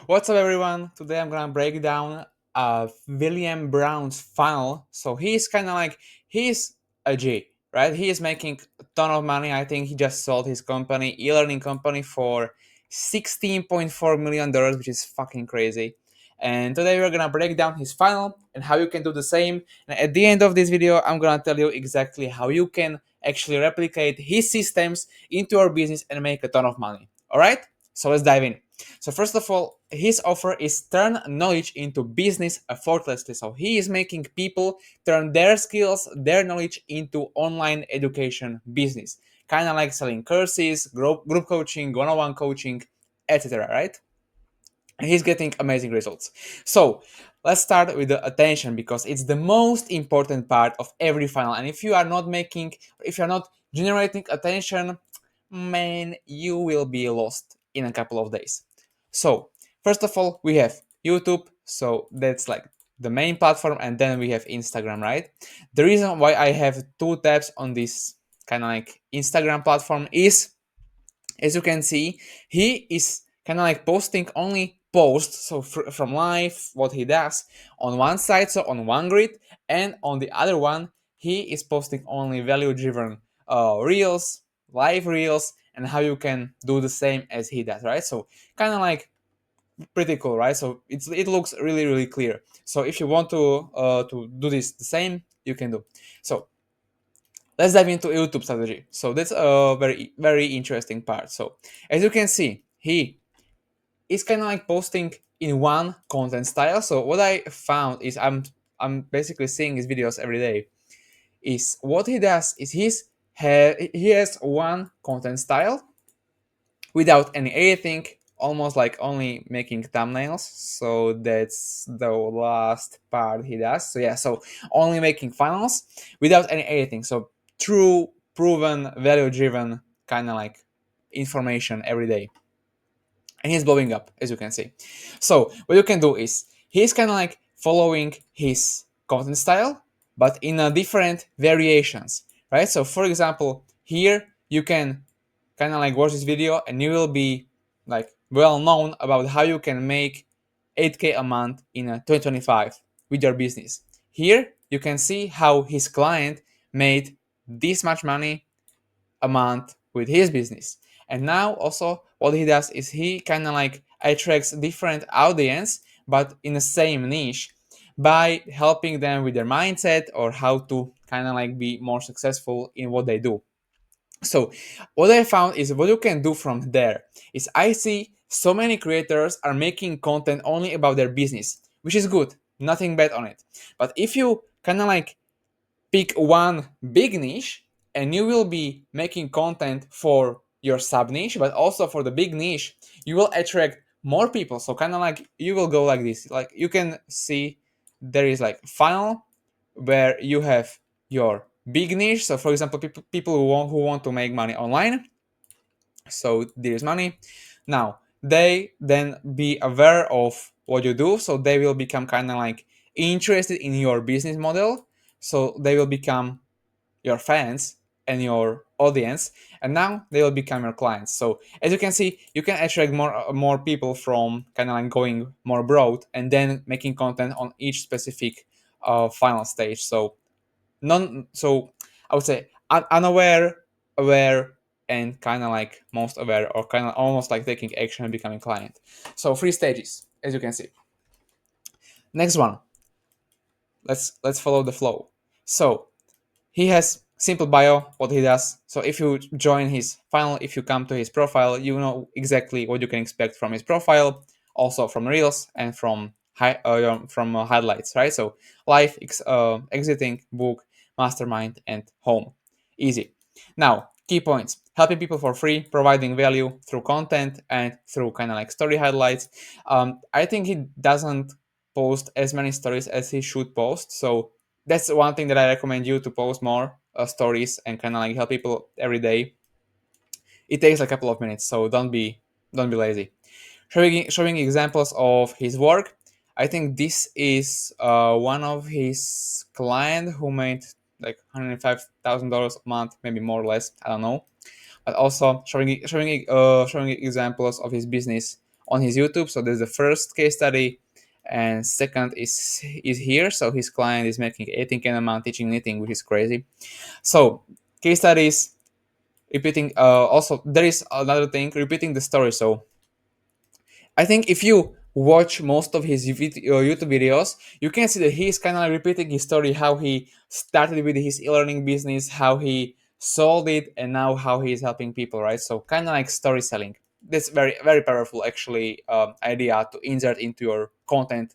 What's up, everyone? Today I'm gonna break down William Brown's funnel. So he's kind of like he's a G, right? He is making a ton of money. I think he just sold his company, e-learning company, for $16.4 million, which is fucking crazy. And today we're gonna break down his funnel and how you can do the same. And at the end of this video, I'm gonna tell you exactly how you can actually replicate his systems into your business and make a ton of money. All right? So let's dive in. So first of all, his offer is turn knowledge into business effortlessly. So he is making people turn their skills, their knowledge into online education business. Kind of like selling courses, group coaching, one-on-one coaching, etc. Right? And he's getting amazing results. So let's start with the attention because it's the most important part of every funnel. And if you're not generating attention, man, you will be lost in a couple of days. So first of all, we have YouTube. So that's like the main platform, and then we have Instagram, right? The reason why I have two tabs on this kind of like Instagram platform is, as you can see, he is kind of like posting only posts, so from life, what he does on one side, so on one grid, and on the other one he is posting only value driven reels, live reels, and how you can do the same as he does, right? So kind of like pretty cool, right? So it looks really clear. So if you want to do this the same, you can do. So let's dive into YouTube strategy. So that's a very interesting part. So as you can see, he is kind of like posting in one content style. So what I found is I'm basically seeing his videos every day. Is what he does is he has one content style without any editing, almost like only making thumbnails. So that's the last part he does. So yeah, so only making funnels without any editing. So true, proven, value driven kind of like information every day. And he's blowing up, as you can see. So what you can do is he's kind of like following his content style, but in a different variations, right? So for example, here you can kind of like watch this video and you will be like well known about how you can make 8K a month in 2025 with your business. Here you can see how his client made this much money a month with his business. And now also what he does is he kind of like attracts different audience but in the same niche by helping them with their mindset or how to kind of like be more successful in what they do. So what I found is what you can do from there is I see so many creators are making content only about their business, which is good, nothing bad on it. But if you kind of like pick one big niche and you will be making content for your sub niche but also for the big niche, you will attract more people. So kind of like you will go like this, like you can see there is like funnel where you have your big niche. So for example, people who want to make money online, so there is money. Now they then be aware of what you do, so they will become kind of like interested in your business model, so they will become your fans and your audience, and now they will become your clients. So as you can see, you can attract more people from kind of like going more broad and then making content on each specific final stage. So I would say unaware, aware, and kind of like most aware, or kind of almost like taking action and becoming client. So 3 stages, as you can see. Next one, let's follow the flow. So he has simple bio, what he does. So if you join his funnel, if you come to his profile, you know exactly what you can expect from his profile, also from reels and from highlights, right? So life, exiting, book, mastermind, and home. Easy. Now, key points: helping people for free, providing value through content and through kind of like story highlights. I think he doesn't post as many stories as he should post. So that's one thing that I recommend you to post more stories and kind of like help people every day. It takes a couple of minutes, so don't be lazy. Showing examples of his work. I think this is one of his client who made like $105,000 a month, maybe more or less. I don't know. But also showing examples of his business on his YouTube. So there's the first case study, and second is here. So his client is making 18K a month teaching knitting, which is crazy. So case studies, repeating. Also, there is another thing, repeating the story. So I think if you watch most of his YouTube videos, you can see that he's kind of like repeating his story, how he started with his e-learning business, how he sold it, and now how he is helping people, right? So kind of like storytelling. That's very, very powerful, actually, idea to insert into your content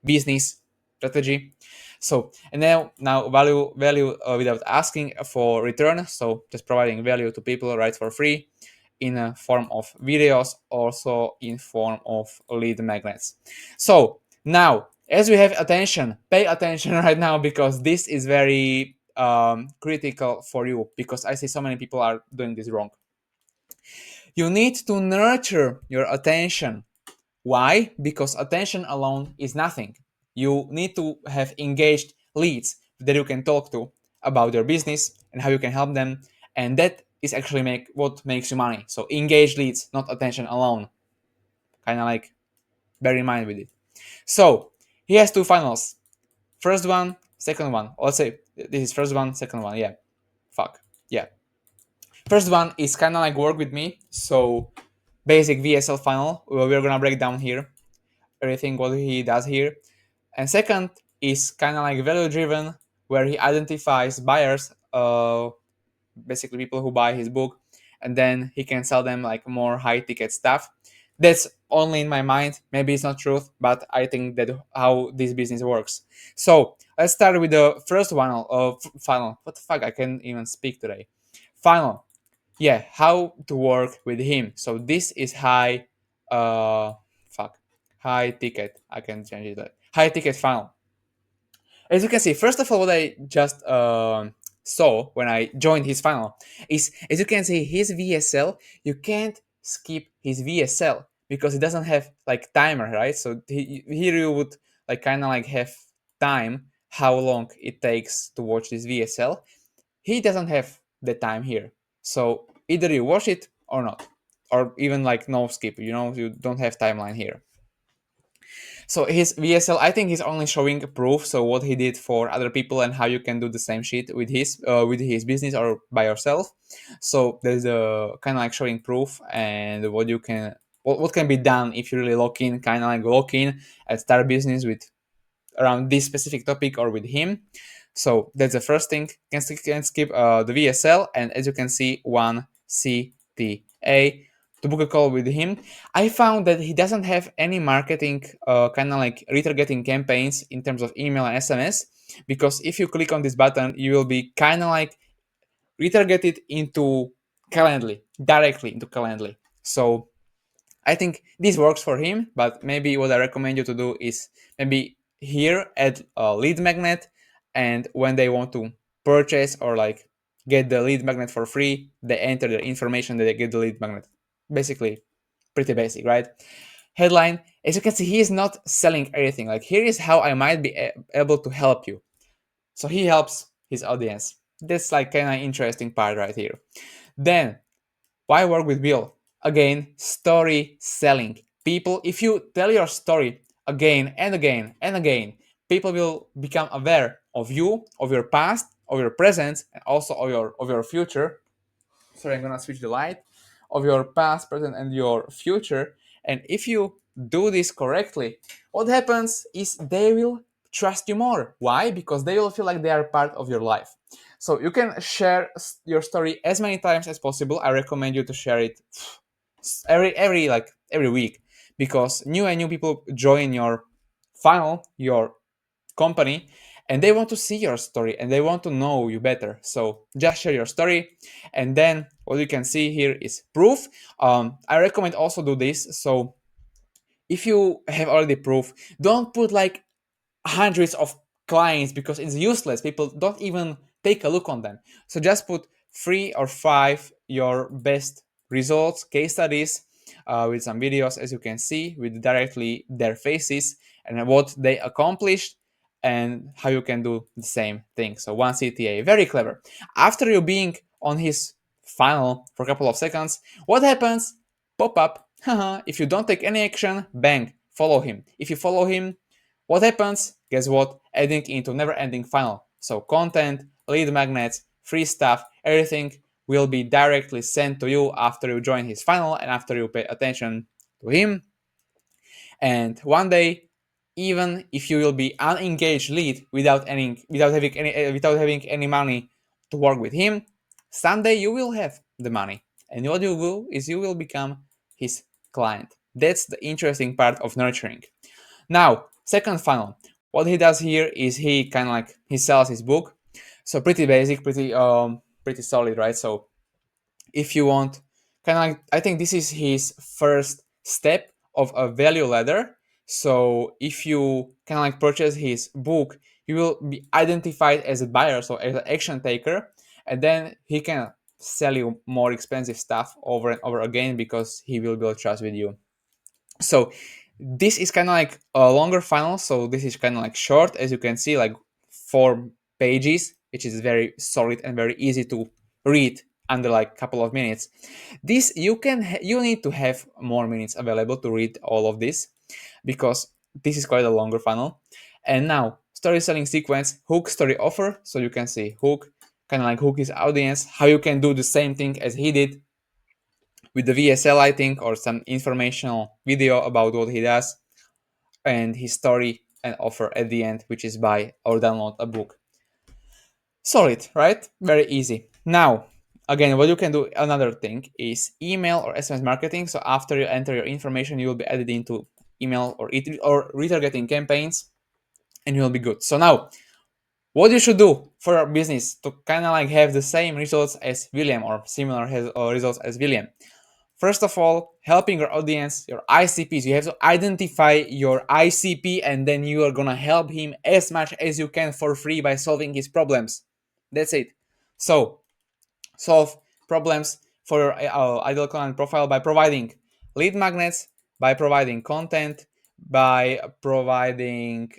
business strategy. So, and now value without asking for return. So just providing value to people, right, for free, in a form of videos, also in form of lead magnets. So now, as we have attention, pay attention right now, because this is very critical for you, because I see so many people are doing this wrong. You need to nurture your attention. Why? Because attention alone is nothing. You need to have engaged leads that you can talk to about your business and how you can help them, and that is actually what makes you money. So engaged leads, not attention alone. Kind of like bear in mind with it. So he has two funnels. First one, second one. Let's say this is first one, second one. Yeah. Fuck. Yeah. First one is kind of like work with me. So basic VSL funnel. We're gonna break down here everything what he does here. And second is kind of like value driven, where he identifies buyers, basically people who buy his book, and then he can sell them like more high ticket stuff. That's only in my mind. Maybe it's not truth, but I think that how this business works. So let's start with the first one. Final. What the fuck? I can't even speak today. Final. Yeah, how to work with him. So this is fuck high ticket. I can change it. High ticket funnel. As you can see, first of all, what I just saw when I joined his funnel is, as you can see, his VSL, you can't skip his VSL because it doesn't have like timer, right? So here you would like kind of like have time how long it takes to watch this VSL. He doesn't have the time here. So either you watch it or not, or even like no skip, you don't have timeline here. So his VSL, I think he's only showing proof, so what he did for other people and how you can do the same shit with his business or by yourself. So there's a kind of like showing proof and what can be done if you really lock in, kind of like lock in and start a business with around this specific topic or with him. So that's the first thing. Can skip the VSL, and as you can see, one CTA to book a call with him. I found that he doesn't have any marketing kind of like retargeting campaigns in terms of email and SMS, because if you click on this button, you will be kind of like retargeted into Calendly, directly into Calendly. So I think this works for him, but maybe what I recommend you to do is maybe here add a lead magnet, and when they want to purchase or like get the lead magnet for free, they enter the information that they get the lead magnet. Basically, pretty basic, right? Headline, as you can see, he is not selling everything. Like, here is how I might be able to help you. So he helps his audience. That's like kind of interesting part right here. Then why work with Bill? Again, story selling. People, if you tell your story again and again and again, people will become aware of you, of your past, of your present, and also of your future. Sorry, I'm gonna switch the light. Of your past, present, and your future. And if you do this correctly, what happens is they will trust you more. Why? Because they will feel like they are part of your life. So you can share your story as many times as possible. I recommend you to share it every week, because new people join your funnel, your company, and they want to see your story and they want to know you better. So just share your story, and then what you can see here is proof. I recommend also do this. So if you have already proof, don't put like hundreds of clients, because it's useless. People don't even take a look on them. So just put 3 or 5 your best results, case studies, with some videos, as you can see, with directly their faces and what they accomplished and how you can do the same thing. So one CTA, very clever. After you being on his funnel for a couple of seconds, what happens? pop up, haha, if you don't take any action, bang, follow him. If you follow him, what happens? Guess what? Adding into never-ending funnel. So content, lead magnets, free stuff, everything will be directly sent to you after you join his funnel and after you pay attention to him. And one day, even if you will be unengaged lead without having any money to work with him, someday you will have the money. And what you will is you will become his client. That's the interesting part of nurturing. Now, second funnel. What he does here is he kind of like he sells his book. So pretty basic, pretty solid, right? So if you want, kind of like, I think this is his first step of a value ladder. So if you kind of like purchase his book, you will be identified as a buyer, so as an action taker, and then he can sell you more expensive stuff over and over again because he will build trust with you. So this is kind of like a longer funnel. So this is kind of like short, as you can see, like 4 pages, which is very solid and very easy to read under like a couple of minutes. This you need to have more minutes available to read all of this because this is quite a longer funnel. And now story selling sequence, hook, story, offer. So you can see hook, kind of like hook his audience, how you can do the same thing as he did with the VSL, I think, or some informational video about what he does, and his story and offer at the end, which is buy or download a book. Solid, right? Very easy. Now, again, what you can do, another thing, is email or SMS marketing. So after you enter your information, you will be added into email or retargeting campaigns, and you will be good. So now, what you should do for your business to kind of like have the same results as William or similar results as William. First of all, helping your audience, your ICPs. You have to identify your ICP and then you are gonna help him as much as you can for free by solving his problems. That's it. So, solve problems for your ideal client profile by providing lead magnets, by providing content, by providing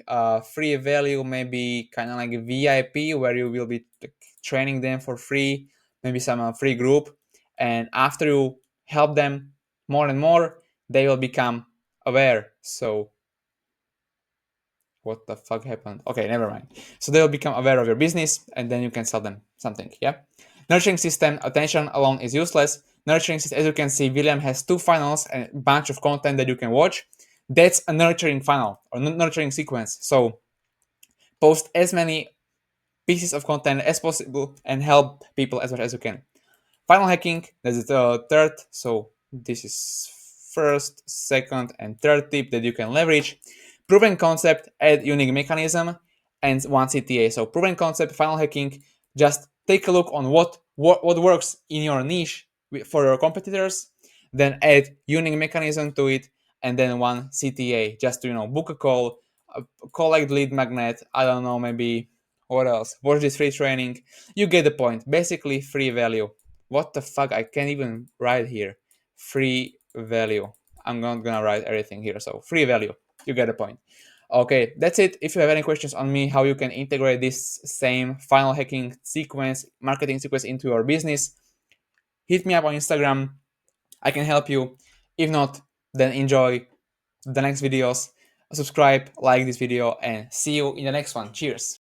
free value, maybe kind of like a VIP where you will be training them for free, maybe some free group. And after you help them more and more, they will become aware. So what the fuck happened? Okay, never mind. So they will become aware of your business and then you can sell them something. Yeah. Nurturing system, attention alone is useless. Nurturing system, as you can see, William has 2 funnels and a bunch of content that you can watch. That's a nurturing funnel or nurturing sequence. So post as many pieces of content as possible and help people as much as you can. Funnel hacking, that's the third. So this is first, second, and third tip that you can leverage. Proven concept, add unique mechanism, and 1 CTA. So proven concept, funnel hacking, just take a look on what works in your niche for your competitors, then add unique mechanism to it, and then 1 CTA, just to book a call, collect lead magnet, I don't know, maybe what else, watch this free training. You get the point. Basically free value. What the fuck, I can't even write here. Free value. I'm not gonna write everything here. So free value, you get the point. Okay, that's it. If you have any questions on me, how you can integrate this same funnel hacking sequence, marketing sequence into your business, hit me up on Instagram. I can help you. If not, then enjoy the next videos. Subscribe, like this video, and see you in the next one. Cheers.